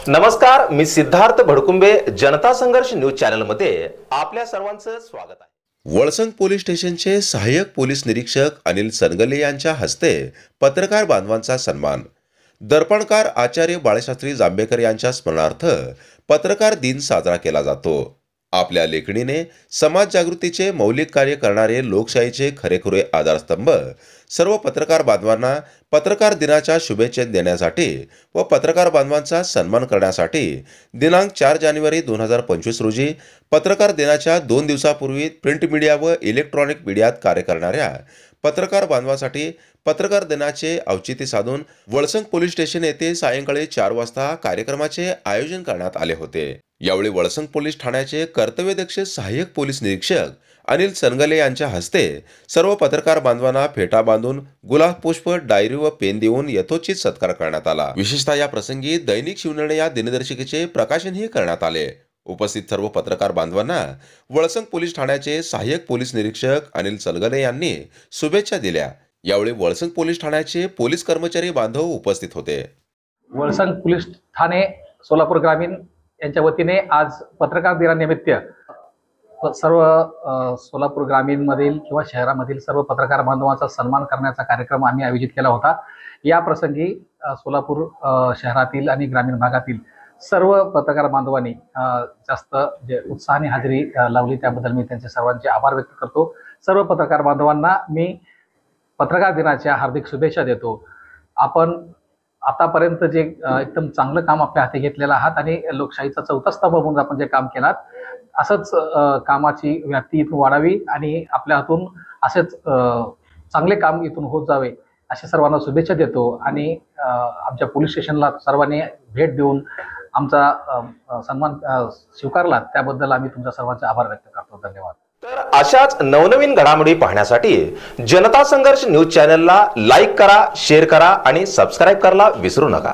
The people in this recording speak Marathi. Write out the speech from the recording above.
नमस्कार, मी सिद्धार्थ भडकुंबे, जनता संघर्ष न्यूज चॅनलमध्ये आपल्या सर्वांचं स्वागत आहे। वळसंग पोलीस स्टेशनचे सहाय्यक पोलीस निरीक्षक अनिल सनगले यांच्या हस्ते पत्रकार बांधवांचा सन्मान। दर्पणकार आचार्य बाळशास्त्री जांभेकर यांच्या स्मरणार्थ पत्रकार दिन साजरा केला जातो। आपल्या लेखणीने समाज जागृतीचे मौलिक कार्य करणारे लोकशाहीचे खरेखुरे आधारस्तंभ सर्व पत्रकार बांधवांना पत्रकार दिनाच्या शुभेच्छा देण्यासाठी व पत्रकार बांधवांचा सन्मान करण्यासाठी दिनांक 4 जानेवारी 2025 रोजी पत्रकार दिनाच्या 2 दिवसापूर्वी प्रिंट मीडिया व इलेक्ट्रॉनिक मीडियात कार्य करणाऱ्या पत्रकार बांधवांसाठी पत्रकार दिनाचे औचित्य साधून वळसंग पोलीस स्टेशन येथे सायंकाळी 4 वाजता कार्यक्रमाचे आयोजन करण्यात आले होते। यावेळी वळसंग पोलीस ठाण्याचे कर्तव्यदक्ष सहाय्यक पोलीस निरीक्षक अनिल सनगले यांच्या हस्ते सर्व पत्रकार बांधवांना फेटा बांधून गुलाब पुष्प, डायरी व पेन देऊन यथोचित सत्कार करण्यात आला। विशेषतः या प्रसंगी दैनिक शिवनेरी या दिनदर्शिकेचे प्रकाशनही करण्यात आले। उपस्थित सर्व पत्रकार बांधवांना वळसंग पोलीस ठाण्याचे सहाय्यक पोलीस निरीक्षक अनिल सनगले यांनी शुभेच्छा दिल्या। यावेळी वळसंग पोलीस ठाण्याचे पोलीस कर्मचारी बांधव उपस्थित होते। वळसंग पोलीस ठाणे सोलापूर ग्रामीण यांच्या वतीने आज पत्रकार दिनानिमित्त सर्व सोलापूर ग्रामीण मधील किंवा शहरामधील सर्व पत्रकार बांधवांचा सन्मान करण्याचा कार्यक्रम आम्ही आयोजित केला होता। या प्रसंगी सोलापूर शहरातील आणि ग्रामीण भागातील सर्व पत्रकार बांधवांनी जास्त उत्साहाने हजेरी लावली, त्याबद्दल मी त्यांचे सर्वांचे आभार व्यक्त करतो। सर्व पत्रकार बांधवांना मी पत्रकार दिनाच्या हार्दिक शुभेच्छा देतो। आपण आतापर्यंत जे एकदम चांगलं काम आपल्या हाती घेतलेलं आहात आणि लोकशाहीचा चौथा स्तंभ म्हणून आपण जे काम केलात, असंच कामाची व्याप्ती इथून वाढावी आणि आपल्या हातून असेच चांगले काम इथून होत जावे अशा सर्वांना शुभेच्छा देतो। आणि आमच्या पोलीस स्टेशनला सर्वांनी भेट देऊन आमचा सन्मान स्वीकारला, त्याबद्दल आम्ही तुमच्या सर्वांचे आभार व्यक्त करतो। धन्यवाद। तर अशाच नवनवीन घडामोडी पाहण्यासाठी जनता संघर्ष न्यूज चॅनलला लाईक करा, शेअर करा आणि सबस्क्राइब करायला विसरू नका।